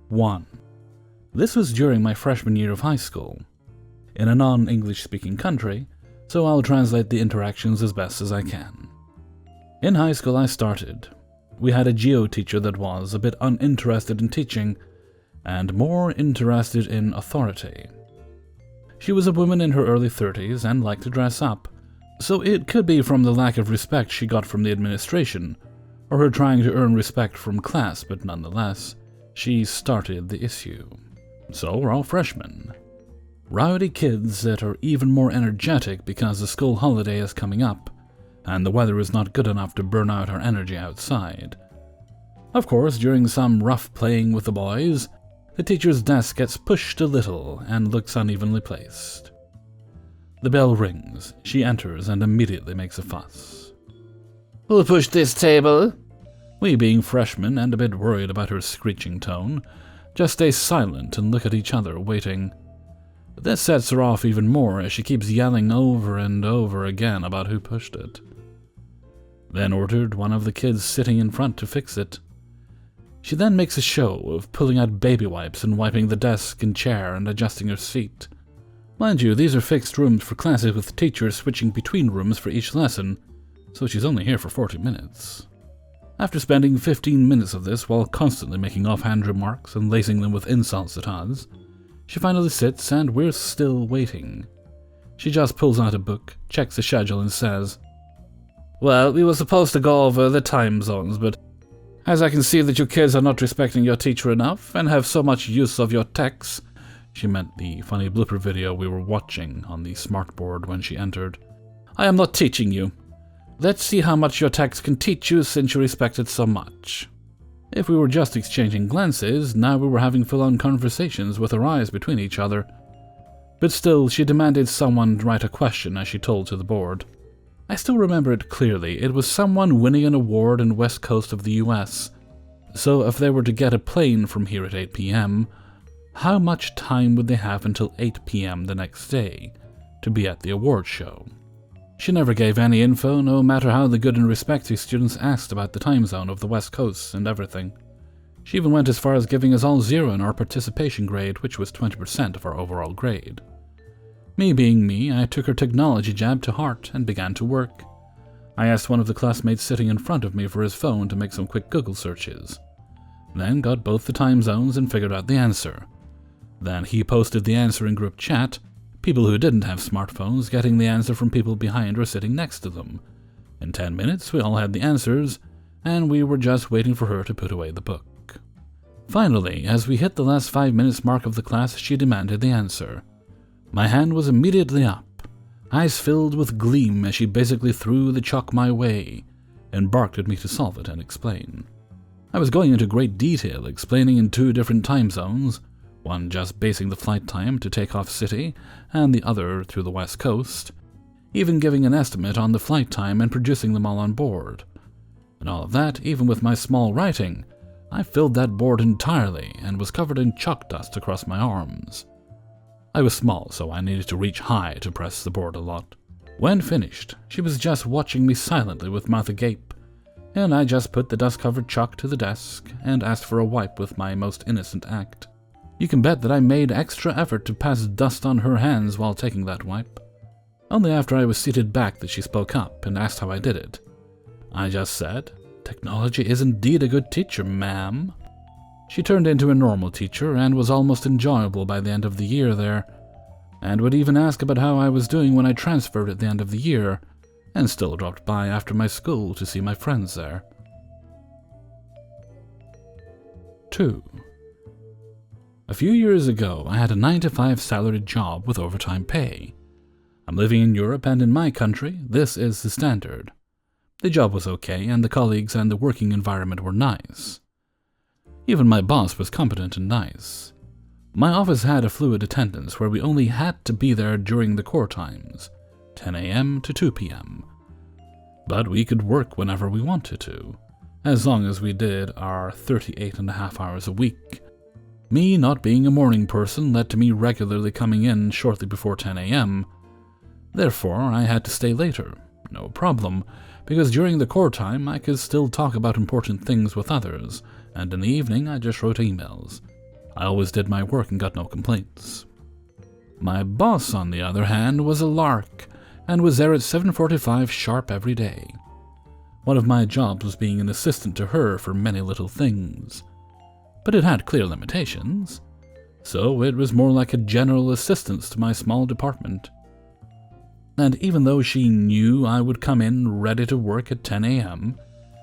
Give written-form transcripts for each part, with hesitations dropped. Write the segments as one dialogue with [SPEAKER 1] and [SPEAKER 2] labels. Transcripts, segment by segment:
[SPEAKER 1] 1. This was during my freshman year of high school, in a non-English speaking country, so I'll translate the interactions as best as I can. In high school I started. We had a geo teacher that was a bit uninterested in teaching, and more interested in authority. She was a woman in her early 30s and liked to dress up, so it could be from the lack of respect she got from the administration, or her trying to earn respect from class, but nonetheless, she started the issue. So we're all freshmen. Rowdy kids that are even more energetic because the school holiday is coming up, and the weather is not good enough to burn out our energy outside. Of course, during some rough playing with the boys, the teacher's desk gets pushed a little and looks unevenly placed. The bell rings, she enters and immediately makes a fuss.
[SPEAKER 2] Who pushed this table?
[SPEAKER 1] We, being freshmen and a bit worried about her screeching tone, just stay silent and look at each other, waiting. This sets her off even more as she keeps yelling over and over again about who pushed it. Then ordered one of the kids sitting in front to fix it. She then makes a show of pulling out baby wipes and wiping the desk and chair and adjusting her seat. Mind you, these are fixed rooms for classes with teachers switching between rooms for each lesson, so she's only here for 40 minutes. After spending 15 minutes of this while constantly making offhand remarks and lacing them with insults at us, she finally sits and we're still waiting. She just pulls out a book, checks the schedule and says, "Well, we were supposed to go over the time zones, but as I can see that you kids are not respecting your teacher enough and have so much use of your techs," she meant the funny blooper video we were watching on the smartboard when she entered, "I am not teaching you. Let's see how much your techs can teach you since you respect it so much." If we were just exchanging glances, now we were having full-on conversations with our eyes between each other. But still, she demanded someone write a question as she told to the board. I still remember it clearly. It was someone winning an award in West Coast of the US. So if they were to get a plane from here at 8 p.m., how much time would they have until 8 p.m. the next day to be at the award show? She never gave any info, no matter how the good and respected students asked about the time zone of the West Coast and everything. She even went as far as giving us all 0 in our participation grade, which was 20% of our overall grade. Me being me, I took her technology jab to heart and began to work. I asked one of the classmates sitting in front of me for his phone to make some quick Google searches. Then got both the time zones and figured out the answer. Then he posted the answer in group chat, people who didn't have smartphones getting the answer from people behind or sitting next to them. In 10 minutes, we all had the answers, and we were just waiting for her to put away the book. Finally, as we hit the last 5 minutes mark of the class, she demanded the answer. My hand was immediately up, eyes filled with gleam as she basically threw the chalk my way and barked at me to solve it and explain. I was going into great detail, explaining in 2 different time zones, one just basing the flight time to take off city and the other through the West Coast, even giving an estimate on the flight time and producing them all on board. And all of that, even with my small writing, I filled that board entirely and was covered in chalk dust across my arms. I was small, so I needed to reach high to press the board a lot. When finished, she was just watching me silently with mouth agape, and I just put the dust-covered chalk to the desk and asked for a wipe with my most innocent act. You can bet that I made extra effort to pass dust on her hands while taking that wipe. Only after I was seated back that she spoke up and asked how I did it. I just said, "Technology is indeed a good teacher, ma'am." She turned into a normal teacher and was almost enjoyable by the end of the year there, and would even ask about how I was doing when I transferred at the end of the year, and still dropped by after my school to see my friends there. 2. A few years ago, I had a 9-to-5 salaried job with overtime pay. I'm living in Europe, and in my country, this is the standard. The job was okay, and the colleagues and the working environment were nice. Even my boss was competent and nice. My office had a fluid attendance where we only had to be there during the core times, 10 a.m. to 2 p.m. But we could work whenever we wanted to, as long as we did our 38.5 hours a week. Me not being a morning person led to me regularly coming in shortly before 10 a.m. Therefore, I had to stay later, no problem, because during the core time I could still talk about important things with others, and in the evening I just wrote emails. I always did my work and got no complaints. My boss, on the other hand, was a lark, and was there at 7:45 sharp every day. One of my jobs was being an assistant to her for many little things, but it had clear limitations, so it was more like a general assistance to my small department. And even though she knew I would come in ready to work at 10 a.m.,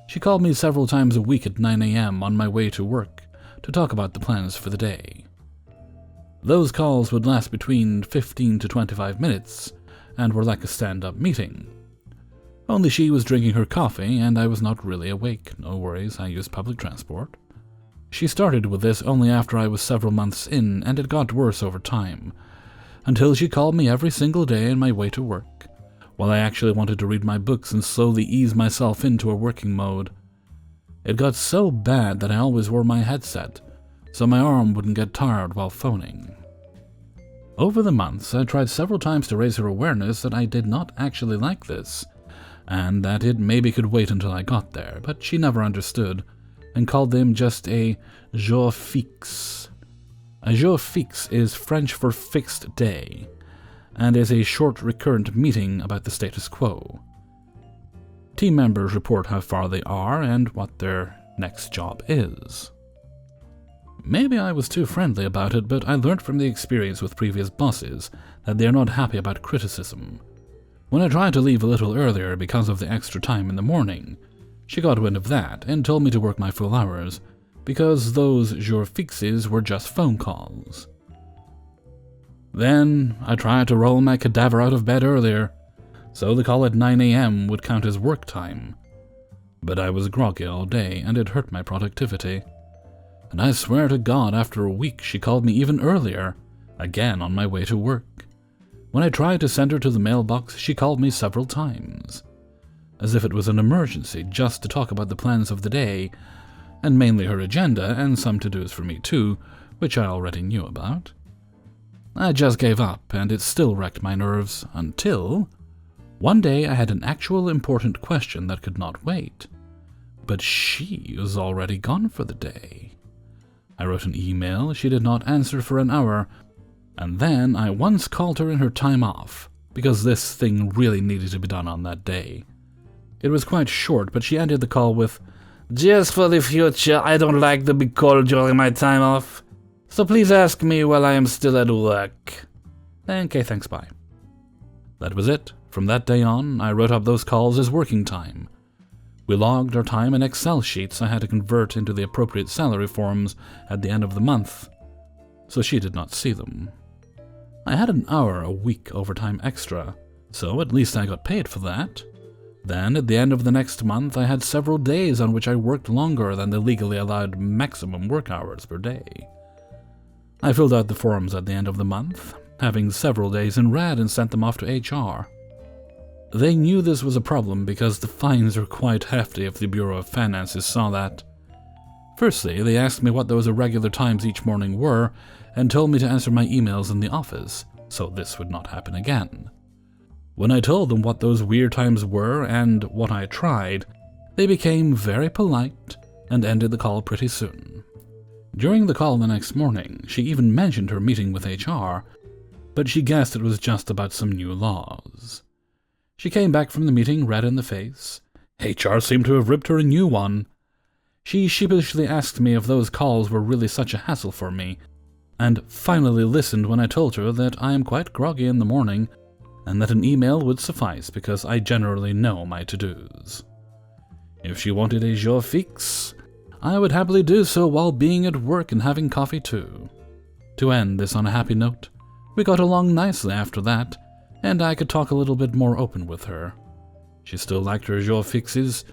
[SPEAKER 1] she called me several times a week at 9 a.m. on my way to work to talk about the plans for the day. Those calls would last between 15 to 25 minutes and were like a stand-up meeting. Only she was drinking her coffee and I was not really awake. No worries, I used public transport. She started with this only after I was several months in, and it got worse over time, until she called me every single day on my way to work, while I actually wanted to read my books and slowly ease myself into a working mode. It got so bad that I always wore my headset, so my arm wouldn't get tired while phoning. Over the months, I tried several times to raise her awareness that I did not actually like this, and that it maybe could wait until I got there, but she never understood, and called them just a jour fixe. A jour fixe is French for fixed day, and is a short recurrent meeting about the status quo. Team members report how far they are and what their next job is. Maybe I was too friendly about it, but I learned from the experience with previous bosses that they are not happy about criticism. When I tried to leave a little earlier because of the extra time in the morning, she got wind of that and told me to work my full hours, because those jour fixes were just phone calls. Then I tried to roll my cadaver out of bed earlier, so the call at 9 a.m. would count as work time. But I was groggy all day, and it hurt my productivity. And I swear to God, after a week she called me even earlier, again on my way to work. When I tried to send her to the mailbox, she called me several times, as if it was an emergency, just to talk about the plans of the day, and mainly her agenda, and some to-dos for me too, which I already knew about. I just gave up, and it still wrecked my nerves, until one day I had an actual important question that could not wait. But she was already gone for the day. I wrote an email, she did not answer for an hour, and then I once called her in her time off, because this thing really needed to be done on that day. It was quite short, but she ended the call with, "Just for the future, I don't like to be called during my time off, so please ask me while I am still at work." Okay, thanks, bye. That was it. From that day on, I wrote up those calls as working time. We logged our time in Excel sheets I had to convert into the appropriate salary forms at the end of the month, so she did not see them. I had an hour a week overtime extra, so at least I got paid for that. Then, at the end of the next month, I had several days on which I worked longer than the legally allowed maximum work hours per day. I filled out the forms at the end of the month, having several days in red, and sent them off to HR. They knew this was a problem because the fines are quite hefty if the Bureau of Finances saw that. Firstly, they asked me what those irregular times each morning were, and told me to answer my emails in the office, so this would not happen again. When I told them what those weird times were and what I tried, they became very polite and ended the call pretty soon. During the call the next morning, she even mentioned her meeting with HR, but she guessed it was just about some new laws. She came back from the meeting red in the face. HR seemed to have ripped her a new one. She sheepishly asked me if those calls were really such a hassle for me, and finally listened when I told her that I am quite groggy in the morning, and that an email would suffice because I generally know my to-dos. If she wanted a jour fixe, I would happily do so while being at work and having coffee too. To end this on a happy note, we got along nicely after that, and I could talk a little bit more open with her. She still liked her jour fixes,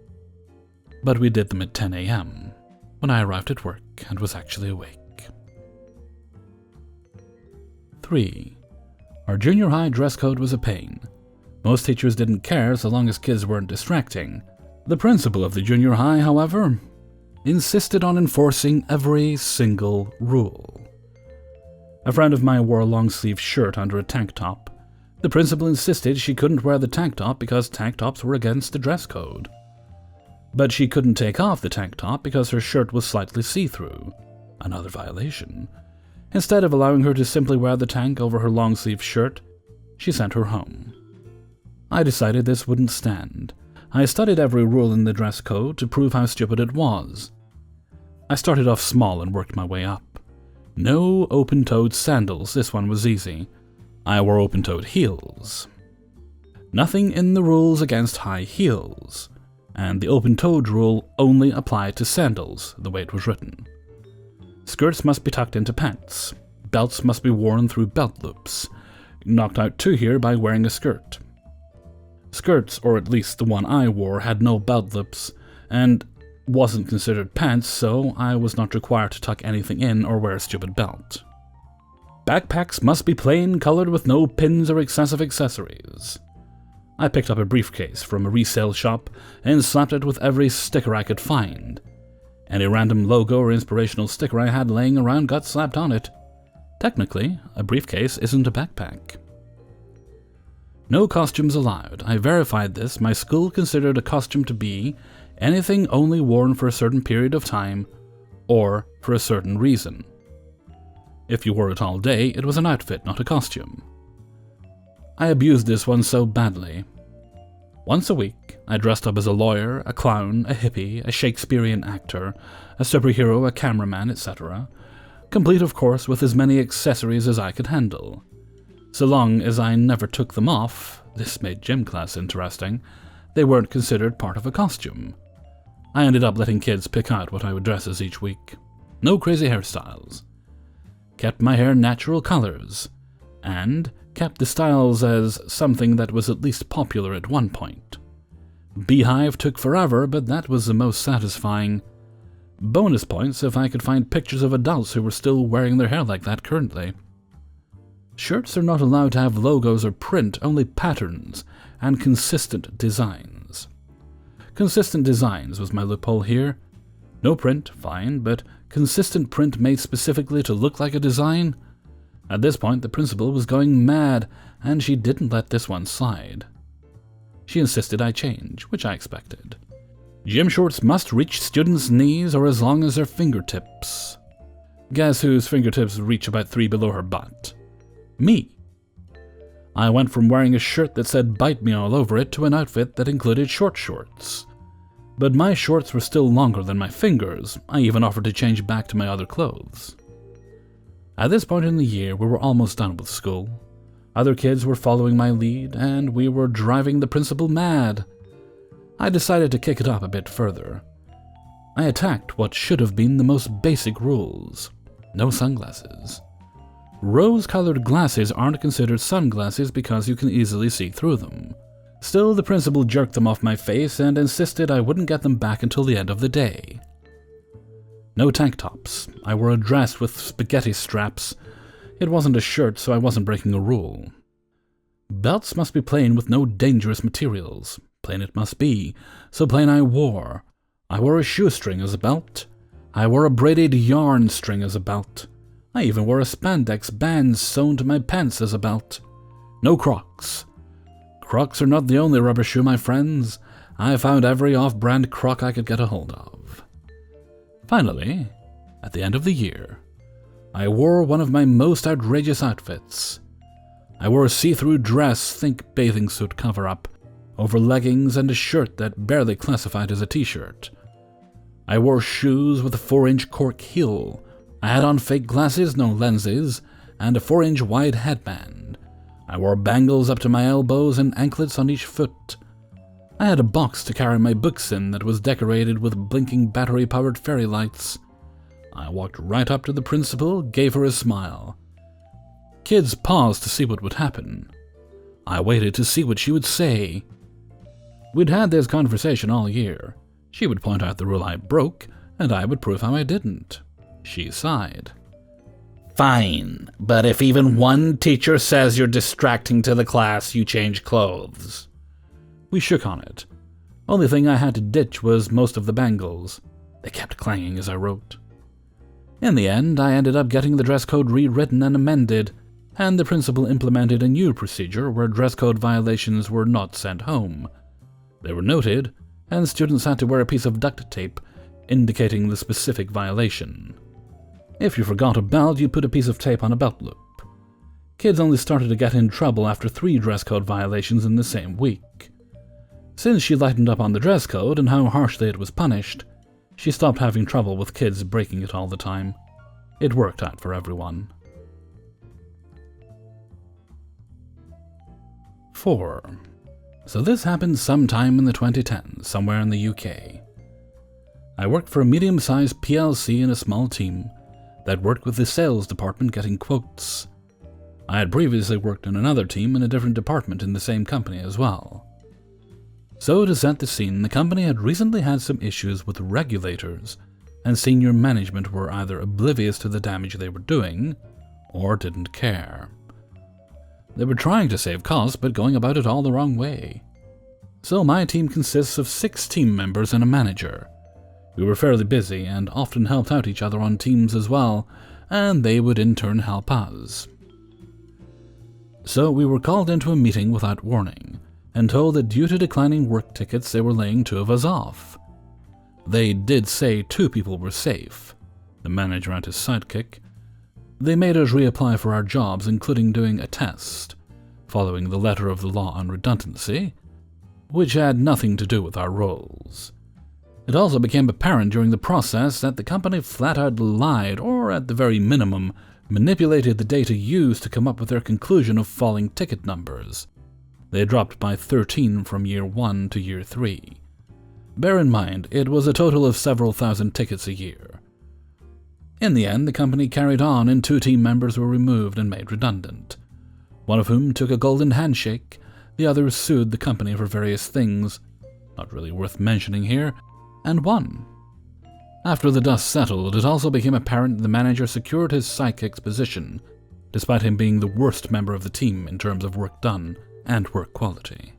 [SPEAKER 1] but we did them at 10 a.m. when I arrived at work and was actually awake. 3. Our junior high dress code was a pain. Most teachers didn't care so long as kids weren't distracting. The principal of the junior high, however, insisted on enforcing every single rule. A friend of mine wore a long-sleeved shirt under a tank top. The principal insisted she couldn't wear the tank top because tank tops were against the dress code. But she couldn't take off the tank top because her shirt was slightly see-through. Another violation. Instead of allowing her to simply wear the tank over her long-sleeved shirt, she sent her home. I decided this wouldn't stand. I studied every rule in the dress code to prove how stupid it was. I started off small and worked my way up. No open-toed sandals, this one was easy. I wore open-toed heels. Nothing in the rules against high heels, and the open-toed rule only applied to sandals, the way it was written. Skirts must be tucked into pants. Belts must be worn through belt loops. Knocked out 2 here by wearing a skirt. Skirts, or at least the one I wore, had no belt loops, and wasn't considered pants, so I was not required to tuck anything in or wear a stupid belt. Backpacks must be plain colored with no pins or excessive accessories. I picked up a briefcase from a resale shop and slapped it with every sticker I could find. Any random logo or inspirational sticker I had laying around got slapped on it. Technically, a briefcase isn't a backpack. No costumes allowed. I verified this. My school considered a costume to be anything only worn for a certain period of time or for a certain reason. If you wore it all day, it was an outfit, not a costume. I abused this one so badly. Once a week, I dressed up as a lawyer, a clown, a hippie, a Shakespearean actor, a superhero, a cameraman, etc., complete of course with as many accessories as I could handle. So long as I never took them off, this made gym class interesting, they weren't considered part of a costume. I ended up letting kids pick out what I would dress as each week. No crazy hairstyles. Kept my hair natural colors, and kept the styles as something that was at least popular at one point. Beehive took forever, but that was the most satisfying. Bonus points if I could find pictures of adults who were still wearing their hair like that currently. Shirts are not allowed to have logos or print, only patterns and consistent designs. Consistent designs was my loophole here. No print, fine, but consistent print made specifically to look like a design? At this point, the principal was going mad, and she didn't let this one slide. She insisted I change, which I expected. Gym shorts must reach students' knees or as long as their fingertips. Guess whose fingertips reach about 3 below her butt? Me. I went from wearing a shirt that said "bite me" all over it to an outfit that included short shorts. But my shorts were still longer than my fingers. I even offered to change back to my other clothes. At this point in the year, we were almost done with school. Other kids were following my lead, and we were driving the principal mad. I decided to kick it up a bit further. I attacked what should have been the most basic rules. No sunglasses. Rose-colored glasses aren't considered sunglasses because you can easily see through them. Still, the principal jerked them off my face and insisted I wouldn't get them back until the end of the day. No tank tops. I wore a dress with spaghetti straps. It wasn't a shirt, so I wasn't breaking a rule. Belts must be plain with no dangerous materials. Plain it must be, so plain I wore. I wore a shoestring as a belt. I wore a braided yarn string as a belt. I even wore a spandex band sewn to my pants as a belt. No Crocs. Crocs are not the only rubber shoe, my friends. I found every off-brand Croc I could get a hold of. Finally, at the end of the year, I wore one of my most outrageous outfits. I wore a see-through dress, think bathing suit cover-up, over leggings and a shirt that barely classified as a t-shirt. I wore shoes with a 4-inch cork heel. I had on fake glasses, no lenses, and a 4-inch wide headband. I wore bangles up to my elbows and anklets on each foot. I had a box to carry my books in that was decorated with blinking battery-powered fairy lights. I walked right up to the principal, gave her a smile. Kids paused to see what would happen. I waited to see what she would say. We'd had this conversation all year. She would point out the rule I broke, and I would prove how I didn't. She sighed.
[SPEAKER 2] Fine, but if even one teacher says you're distracting to the class, you change clothes.
[SPEAKER 1] We shook on it. Only thing I had to ditch was most of the bangles. They kept clanging as I wrote. In the end, I ended up getting the dress code rewritten and amended, and the principal implemented a new procedure where dress code violations were not sent home. They were noted, and students had to wear a piece of duct tape indicating the specific violation. If you forgot a belt, you put a piece of tape on a belt loop. Kids only started to get in trouble after 3 dress code violations in the same week. Since she lightened up on the dress code and how harshly it was punished, she stopped having trouble with kids breaking it all the time. It worked out for everyone. 4. So this happened sometime in the 2010s, somewhere in the UK. I worked for a medium-sized PLC in a small team that worked with the sales department getting quotes. I had previously worked in another team in a different department in the same company as well. So to set the scene, the company had recently had some issues with regulators, and senior management were either oblivious to the damage they were doing, or didn't care. They were trying to save costs, but going about it all the wrong way. So my team consists of 6 team members and a manager. We were fairly busy and often helped out each other on teams as well, and they would in turn help us. So we were called into a meeting without warning, and told that due to declining work tickets they were laying 2 of us off. They did say 2 people were safe, the manager and his sidekick. They made us reapply for our jobs, including doing a test, following the letter of the law on redundancy, which had nothing to do with our roles. It also became apparent during the process that the company flat out lied, or at the very minimum, manipulated the data used to come up with their conclusion of falling ticket numbers. They dropped by 13 from year 1 to year 3. Bear in mind, it was a total of several thousand tickets a year. In the end, the company carried on and 2 team members were removed and made redundant, one of whom took a golden handshake, the other sued the company for various things, not really worth mentioning here, and won. After the dust settled, it also became apparent the manager secured his sidekick's position, despite him being the worst member of the team in terms of work done and work quality.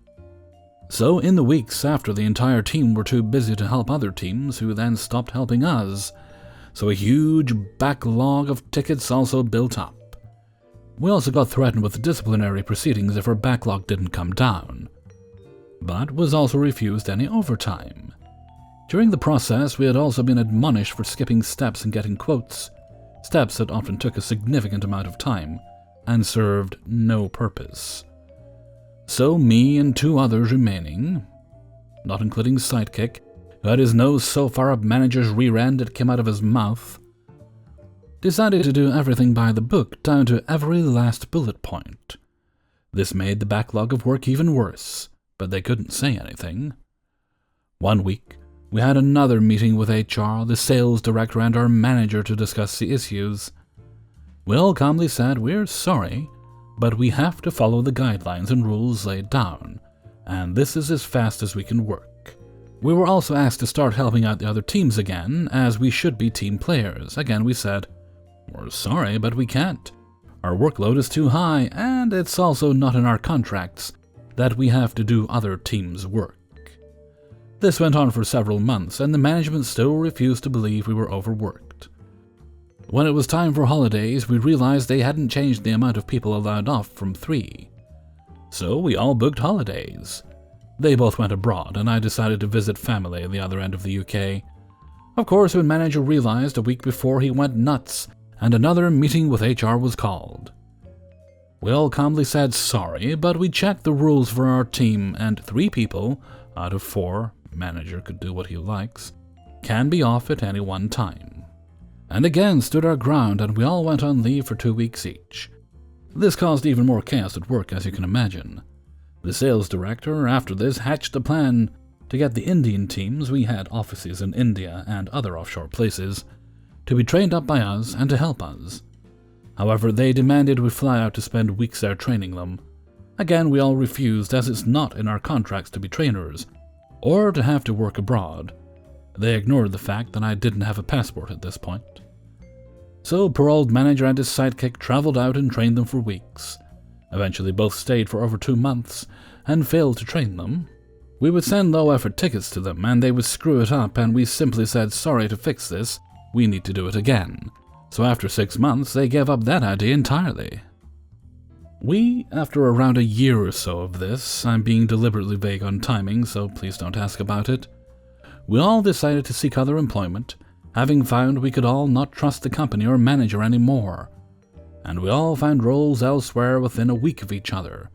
[SPEAKER 1] So in the weeks after, the entire team were too busy to help other teams, who then stopped helping us, so a huge backlog of tickets also built up. We also got threatened with disciplinary proceedings if our backlog didn't come down, but was also refused any overtime. During the process, we had also been admonished for skipping steps and getting quotes, steps that often took a significant amount of time and served no purpose. So me and 2 others remaining, not including Sidekick, who had his nose so far up manager's rear end it came out of his mouth, decided to do everything by the book down to every last bullet point. This made the backlog of work even worse, but they couldn't say anything. One week, we had another meeting with HR, the sales director, and our manager to discuss the issues. We all calmly said we're sorry, but we have to follow the guidelines and rules laid down, and this is as fast as we can work. We were also asked to start helping out the other teams again, as we should be team players. Again, we said, we're sorry, but we can't. Our workload is too high, and it's also not in our contracts that we have to do other teams' work. This went on for several months, and the management still refused to believe we were overworked. When it was time for holidays, we realized they hadn't changed the amount of people allowed off from 3. So we all booked holidays. They both went abroad, and I decided to visit family at the other end of the UK. Of course, when manager realized a week before, he went nuts, and another meeting with HR was called. We all calmly said sorry, but we checked the rules for our team, and 3 people out of 4, manager could do what he likes, can be off at any one time. And again stood our ground, and we all went on leave for 2 weeks each. This caused even more chaos at work, as you can imagine. The sales director, after this, hatched a plan to get the Indian teams — we had offices in India and other offshore places — to be trained up by us and to help us. However, they demanded we fly out to spend weeks there training them. Again, we all refused, as it's not in our contracts to be trainers, or to have to work abroad. They ignored the fact that I didn't have a passport at this point. So poor old manager and his sidekick traveled out and trained them for weeks. Eventually both stayed for over 2 months and failed to train them. We would send low-effort tickets to them, and they would screw it up, and we simply said, sorry, to fix this, we need to do it again. So after 6 months, they gave up that idea entirely. After around a year or so of this — I'm being deliberately vague on timing, so please don't ask about it — we all decided to seek other employment having found we could all not trust the company or manager anymore, and we all found roles elsewhere within a week of each other,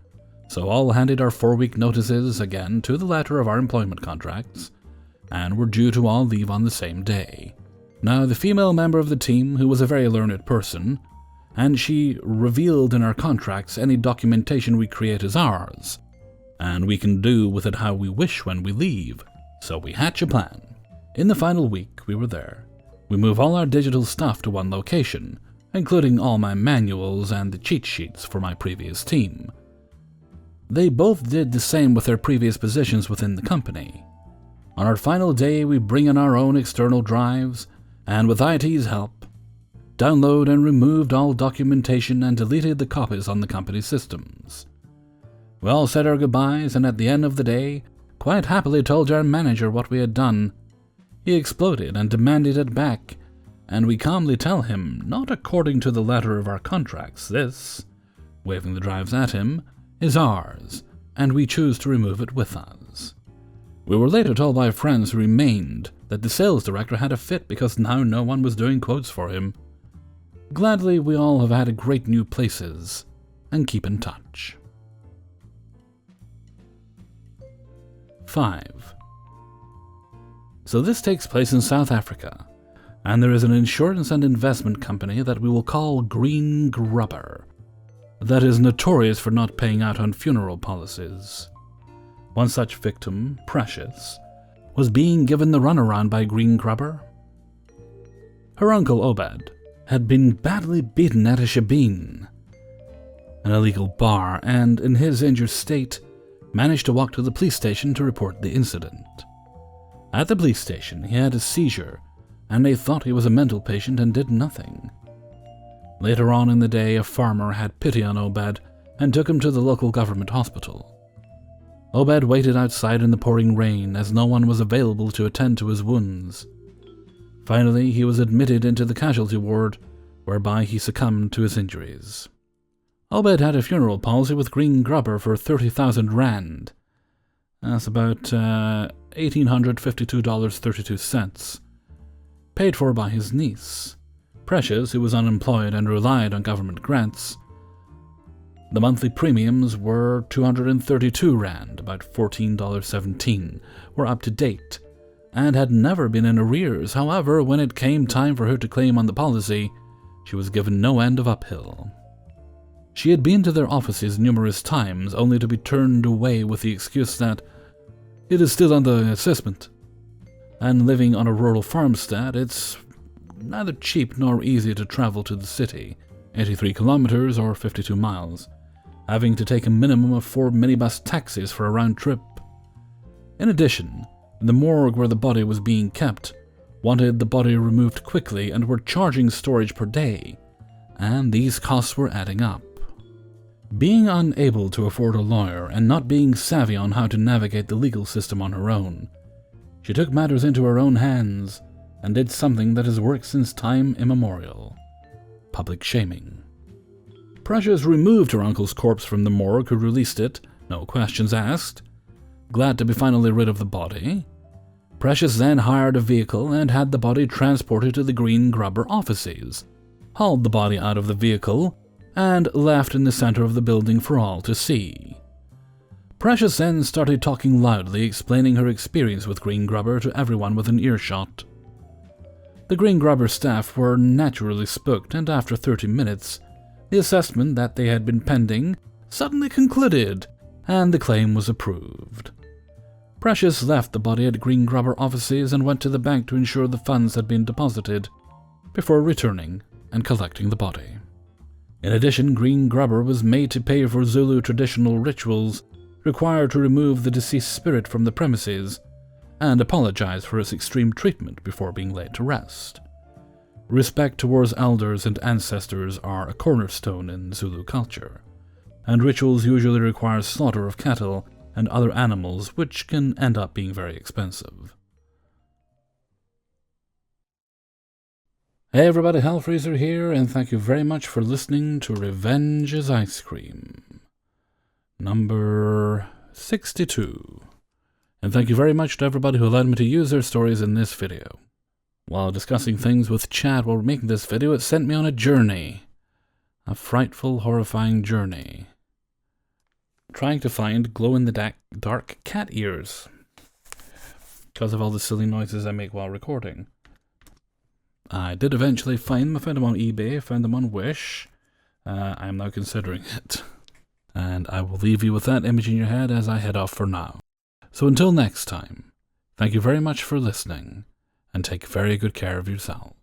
[SPEAKER 1] so all handed our 4-week notices again to the letter of our employment contracts, and were due to all leave on the same day. Now, the female member of the team, who was a very learned person, and she revealed in our contracts any documentation we create as ours, and we can do with it how we wish when we leave, so we hatch a plan. In the final week we were there, we move all our digital stuff to one location, including all my manuals and the cheat sheets for my previous team. They both did the same with their previous positions within the company. On our final day, we bring in our own external drives, and with IT's help, download and removed all documentation and deleted the copies on the company systems. We all said our goodbyes, and at the end of the day, quite happily told our manager what we had done. He exploded and demanded it back, and we calmly tell him, not according to the letter of our contracts, this, waving the drives at him, is ours, and we choose to remove it with us. We were later told by friends who remained that the sales director had a fit because now no one was doing quotes for him. Gladly, we all have had great new places, and keep in touch. 5. So this takes place in South Africa, and there is an insurance and investment company that we will call Green Grubber that is notorious for not paying out on funeral policies. One such victim, Precious, was being given the runaround by Green Grubber. Her uncle Obed had been badly beaten at a shebeen, an illegal bar, and in his injured state managed to walk to the police station to report the incident. At the police station, he had a seizure, and they thought he was a mental patient and did nothing. Later on in the day, a farmer had pity on Obed and took him to the local government hospital. Obed waited outside in the pouring rain as no one was available to attend to his wounds. Finally, he was admitted into the casualty ward, whereby he succumbed to his injuries. Obed had a funeral policy with Green Grubber for 30,000 rand. That's about $1,852.32, paid for by his niece, Precious, who was unemployed and relied on government grants. The monthly premiums were 232 rand, about $14.17, were up to date, and had never been in arrears. However, when it came time for her to claim on the policy, she was given no end of uphill. She had been to their offices numerous times, only to be turned away with the excuse that it is still under assessment, and living on a rural farmstead, it's neither cheap nor easy to travel to the city, 83 kilometers or 52 miles, having to take a minimum of 4 minibus taxis for a round trip. In addition, the morgue where the body was being kept wanted the body removed quickly and were charging storage per day, and these costs were adding up. Being unable to afford a lawyer and not being savvy on how to navigate the legal system on her own, she took matters into her own hands and did something that has worked since time immemorial: public shaming. Precious removed her uncle's corpse from the morgue, who released it, no questions asked. Glad to be finally rid of the body, Precious then hired a vehicle and had the body transported to the Green Grubber offices, hauled the body out of the vehicle, and left in the center of the building for all to see. Precious then started talking loudly, explaining her experience with Green Grubber to everyone within earshot. The Green Grubber staff were naturally spooked, and after 30 minutes, the assessment that they had been pending suddenly concluded, and the claim was approved. Precious left the body at Green Grubber offices and went to the bank to ensure the funds had been deposited, before returning and collecting the body. In addition, Green Grubber was made to pay for Zulu traditional rituals required to remove the deceased spirit from the premises, and apologize for its extreme treatment before being laid to rest. Respect towards elders and ancestors are a cornerstone in Zulu culture, and rituals usually require slaughter of cattle and other animals, which can end up being very expensive. Hey everybody, Hellfreezer here, and thank you very much for listening to Revenge is Ice Cream, number 62. And thank you very much to everybody who allowed me to use their stories in this video. While discussing things with Chad while making this video, it sent me on a journey. A frightful, horrifying journey. Trying to find glow-in-the-dark cat ears. Because of all the silly noises I make while recording. I did eventually find them. I found them on eBay, found them on Wish. I am now considering it. And I will leave you with that image in your head as I head off for now. So until next time, thank you very much for listening, and take very good care of yourself.